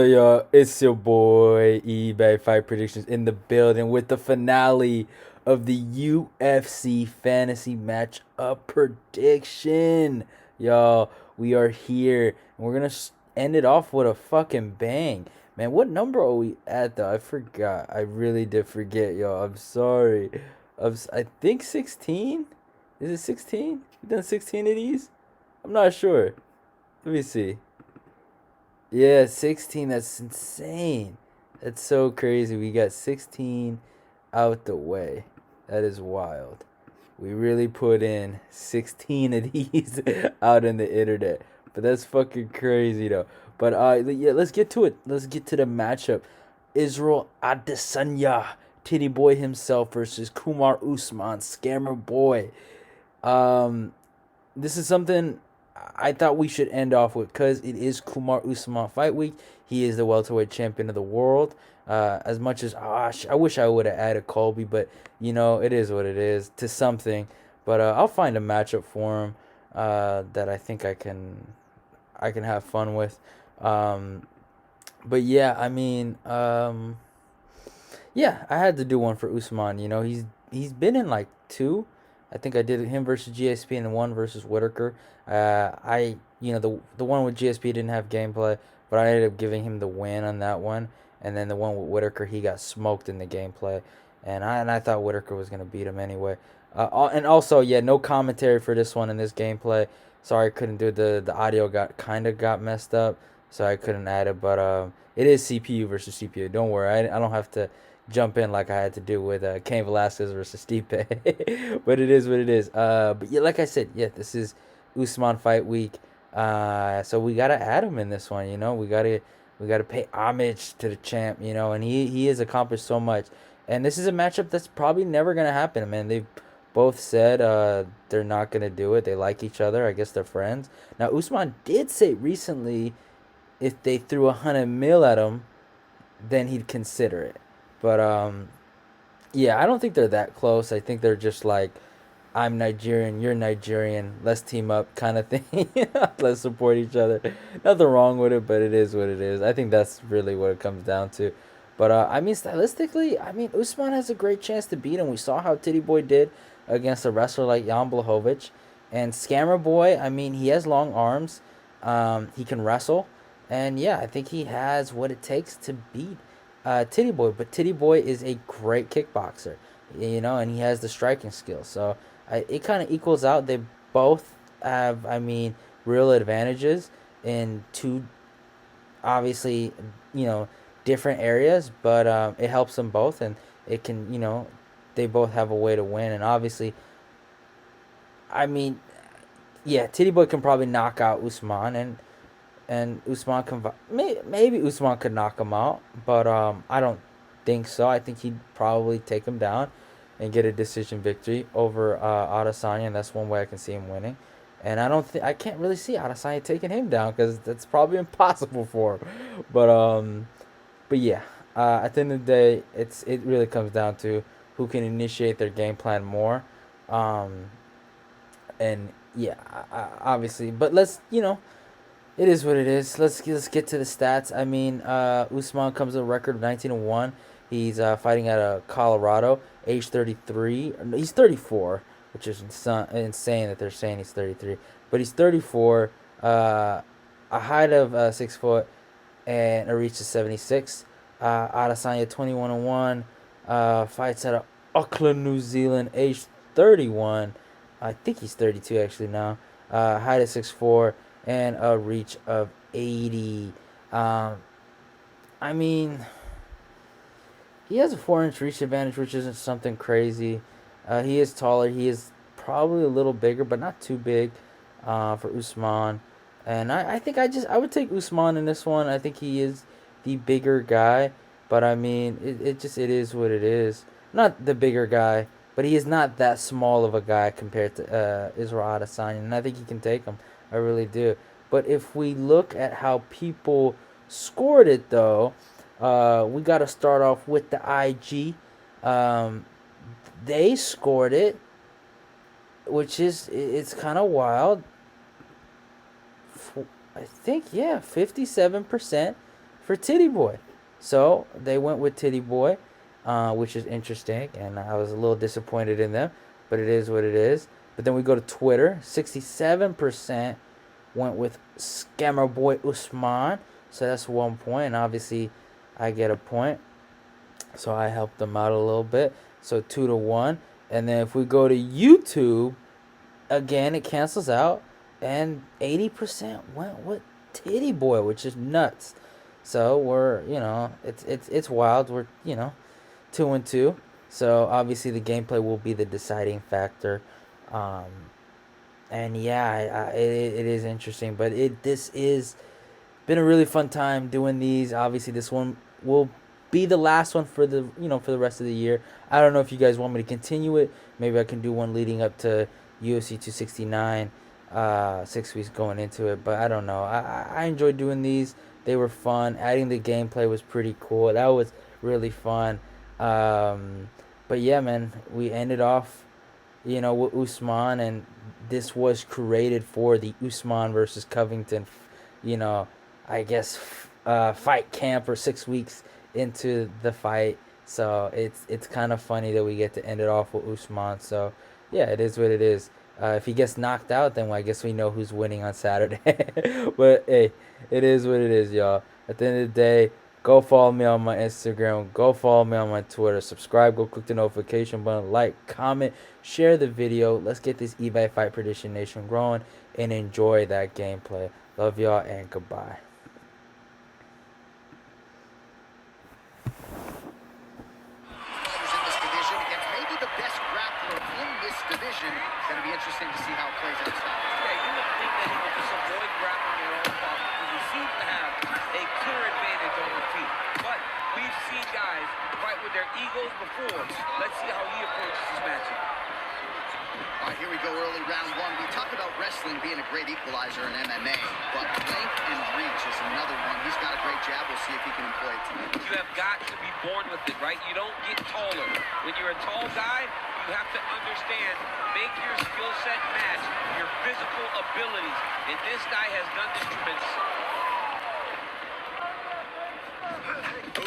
Yo, it's your boy eBay Fight Predictions in the building with the finale of the UFC Fantasy Matchup Prediction. Y'all, we are here and we're gonna end it off with a fucking bang. Man, what number are we at though? I forgot. I really did forget, y'all. I'm sorry. I think 16? Is it 16? We done 16 of these? I'm not sure. Let me see. Yeah, 16. That's insane. That's so crazy. We got 16 out the way. That is wild. We really put in 16 of these out in the internet. But that's fucking crazy though. But yeah, let's get to it. Let's get to the matchup. Israel Adesanya, Titty Boy himself versus Kumar Usman, Scammer Boy. Um, this is something I thought we should end off with because it is Kumar Usman fight week. He is the welterweight champion of the world. As much as I wish I would have added Colby, but it is what it is to something. But I'll find a matchup for him that I think I can have fun with. Um, but yeah, I mean, yeah, I had to do one for Usman. He's been in like two. I think I did him versus GSP and the one versus Whitaker. The one with GSP didn't have gameplay, but I ended up giving him the win on that one. And then the one with Whitaker, he got smoked in the gameplay, and I thought Whitaker was gonna beat him anyway. And also, yeah, no commentary for this one in this gameplay. Sorry, I couldn't do it. The audio got messed up, so I couldn't add it. But it is CPU versus CPU. Don't worry, I don't have to jump in like I had to do with Cain Velasquez versus Stipe. But it is what it is. But yeah, like I said, yeah, this is Usman fight week. So we gotta add him in this one. We gotta pay homage to the champ. And he has accomplished so much. And this is a matchup that's probably never gonna happen. Man, they've both said they're not gonna do it. They like each other. I guess they're friends. Now Usman did say recently if they threw 100 mil at him, then he'd consider it. But yeah, I don't think they're that close. I think they're just like, I'm Nigerian, you're Nigerian, let's team up kind of thing. Let's support each other. Nothing wrong with it, but it is what it is. I think that's really what it comes down to. But I mean, stylistically, I mean, Usman has a great chance to beat him. We saw how Titty Boy did against a wrestler like Jan Blachowicz. And Scammer Boy, I mean, he has long arms. He can wrestle. And yeah, I think he has what it takes to beat Titty Boy. But Titty Boy is a great kickboxer, and he has the striking skills. So it kind of equals out. They both have, I mean, real advantages in two, obviously, you know, different areas, but it helps them both, and it can, they both have a way to win. And obviously, I mean, yeah, Titty Boy can probably knock out Usman, and Usman can maybe Usman could knock him out, but I don't think so. I think he'd probably take him down and get a decision victory over Adesanya, and that's one way I can see him winning. And I can't really see Adesanya taking him down because that's probably impossible for him. But yeah, at the end of the day, it really comes down to who can initiate their game plan more. Um, and yeah, obviously, but it is what it is. Let's get to the stats. I mean, Usman comes with a record of 19-1. He's fighting out of Colorado, age 33. No, he's 34, which is insane that they're saying he's 33. But he's 34, a height of 6 foot, and a reach of 76. Adesanya 21-1. Fights out of Auckland, New Zealand, age 31. I think he's 32 actually now. Height of 6'4" and a reach of 80. I mean, he has a 4-inch reach advantage, which isn't something crazy. He is taller. He is probably a little bigger, but not too big for Usman. And I think I would take Usman in this one. I think he is the bigger guy, but I mean, it is what it is. Not the bigger guy, but he is not that small of a guy compared to Israel Adesanya, and I think he can take him. I really do. But if we look at how people scored it, though, we got to start off with the IG. Um, they scored it, which is it's kind of wild. I think, yeah, 57%. for Titty Boy. So they went with Titty Boy, which is interesting, and I was a little disappointed in them, but it is what it is. But then we go to Twitter. 67% went with Scammer Boy Usman. So that's 1 point. And obviously, I get a point. So I helped them out a little bit. So 2-1. And then if we go to YouTube, again, it cancels out. And 80% went with Titty Boy, which is nuts. So we're, it's wild. We're, 2-2. So obviously the gameplay will be the deciding factor. Um, and yeah, it is interesting. But this is been a really fun time doing these. Obviously, this one will be the last one for the rest of the year. I don't know if you guys want me to continue it. Maybe I can do one leading up to UFC 269. 6 weeks going into it, but I don't know. I enjoyed doing these. They were fun. Adding the gameplay was pretty cool. That was really fun. But yeah, man, we ended off, with Usman, and this was created for the Usman versus Covington, you know, I guess, fight camp, or 6 weeks into the fight. So it's kind of funny that we get to end it off with Usman. So yeah, it is what it is. If he gets knocked out, then I guess we know who's winning on Saturday. But hey, it is what it is, y'all. At the end of the day, go follow me on my Instagram. Go follow me on my Twitter. Subscribe. Go click the notification button. Like, comment, share the video. Let's get this eBay Fight Prediction Nation growing and enjoy that gameplay. Love y'all and goodbye. It's going to be interesting to see how it plays out. Yeah, you would think that he would just avoid grappling your own fault because he seems to have a clear advantage on the feet. But we've seen guys fight with their egos before. Let's see how he approaches this matchup. All right, here we go, early round one. We talked about wrestling being a great equalizer in MMA, but length and reach is another one. He's got a great jab. We'll see if he can employ it tonight. You have got to be born with it, right? You don't get taller. When you're a tall guy, you have to understand, make your skill set match your physical abilities. And this guy has done this tremendously.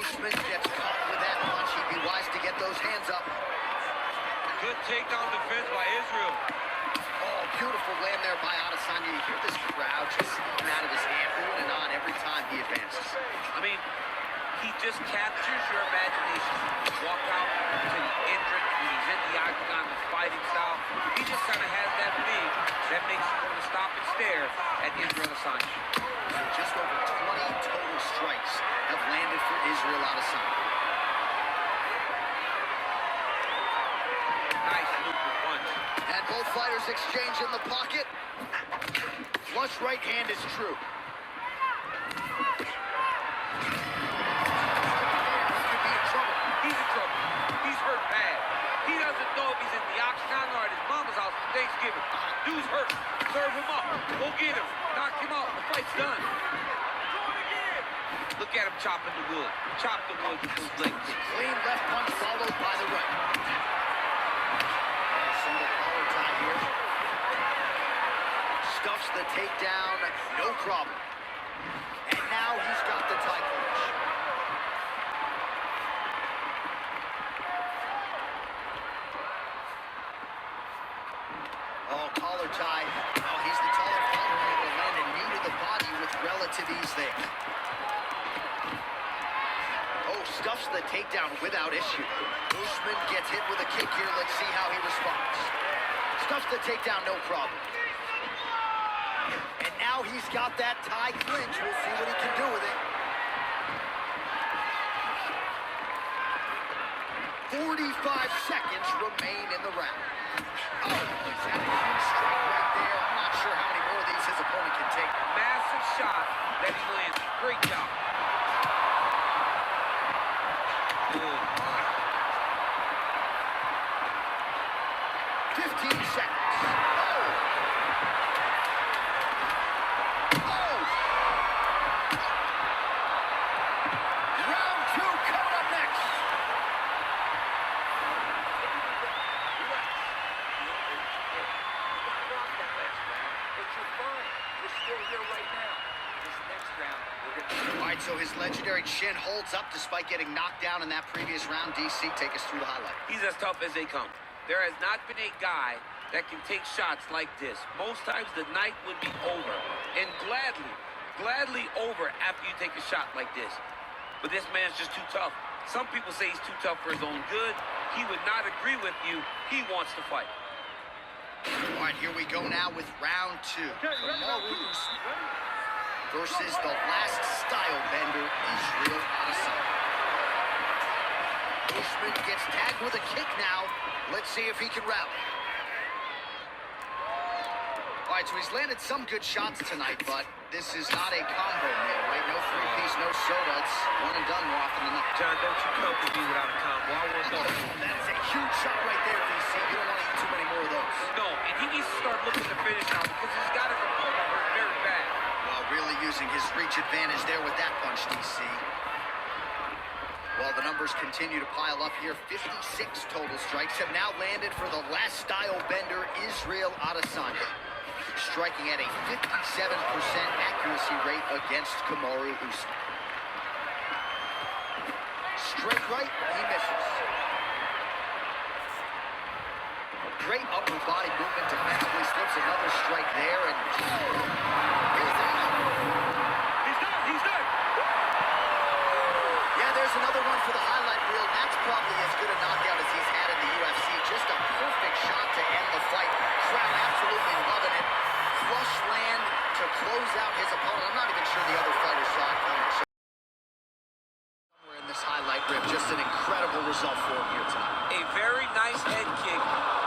Usman gets caught with that punch. He'd be wise to get those hands up. Good takedown defense by Israel. Oh, beautiful land there by Adesanya. You hear this crowd just sneaking out of his hand, moving on every time he advances. I mean, he just captures your imagination. Walk out to the entrance when he's in the octagon, the fighting style. He just kind of has that thing that makes you want to stop and stare at Israel Adesanya. Just over 20 total strikes have landed for Israel Adesanya. Nice looping punch. And both fighters exchange in the pocket. Flush right hand is true. He's hurt bad. He doesn't know if he's in the octagon or at his mama's house for Thanksgiving. Dude's hurt. Serve him up. Go get him. Knock him out. The fight's done. Look at him chopping the wood. Chop the wood with those leg kicks. Clean left punch followed by the right. Single collar tie here. Stuffs the takedown. No problem. And now he's got the tie clinch. Oh, collar tie. Oh, he's the taller fighter, able to land a knee to the body with relative ease there. Oh, stuffs the takedown without issue. Usman gets hit with a kick here. Let's see how he responds. Stuffs the takedown, no problem. And now he's got that tie clinch. We'll see what he can do with it. 45 seconds remain in the round. Oh, he's had a huge strike right there. I'm not sure how many more of these his opponent can take. Massive shot that he lands. Great job. Good. 15 seconds. Oh! Oh! Round two coming up next. All right, so legendary chin holds up despite getting knocked down in that previous round. DC, take us through the highlight. He's as tough as they come. There has not been a guy that can take shots like this. Most times the night would be over, and gladly over after you take a shot like this. But this man's just too tough. Some people say he's too tough for his own good. He would not agree with you. He wants to fight. All right, here we go now with round two. Kamaru Usman versus the last style bender, Israel Adesanya. Usman gets tagged with a kick now. Let's see if he can rally. All right, so he's landed some good shots tonight, but this is not a combo meal, right? No three-piece, no soda. It's one and done more often than not. John, don't you come to me without a combo. I want those. That is a huge shot right there, DC. You don't want to eat too many more of those. No, and he needs to start looking to finish now because he's got his opponent hurt very bad. Well, really using his reach advantage there with that punch, DC. Well, the numbers continue to pile up here. 56 total strikes have now landed for the last style bender, Israel Adesanya, striking at a 57% accuracy rate against Kamaru Usman. Straight right, he misses. Great upper body movement defensively, slips another strike there, and he's out! He's done! Yeah, there's another one for the highlight reel. That's probably as good a knockout as he's had in the UFC. Just a perfect shot to end the fight. Crowd absolutely loving it. Flush land to close out his opponent. I'm not even sure the other fighter saw it coming. Somewhere in this highlight reel, just an incredible result for him here tonight. A very nice head kick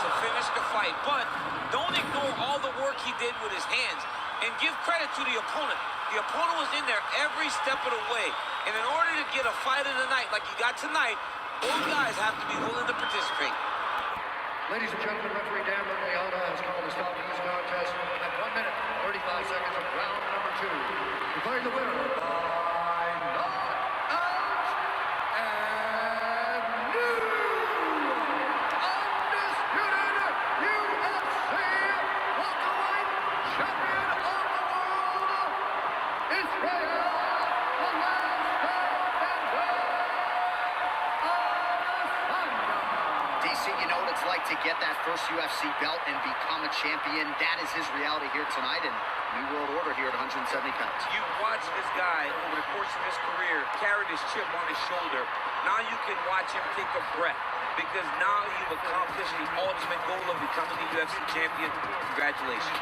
to finish the fight, but don't ignore all the work he did with his hands, and give credit to the opponent. The opponent was in there every step of the way, and in order to get a fight of the night like you got tonight, both guys have to be willing to participate. Ladies and gentlemen, referee Dan Leona has called a stop to this contest at 1 minute, 35 seconds of round number 2. Declaring the winner by knockout and new undisputed UFC welterweight champion of the world, Israel, the last bender, Adesanya. DC, you know what it's like to get that first UFC belt and become a champion. That is his reality here tonight, and new world order here at 170 pounds. You watch this guy over the course of his career carry this chip on his shoulder. Now you can watch him take a breath because now you've accomplished the ultimate goal of becoming the UFC champion. Congratulations.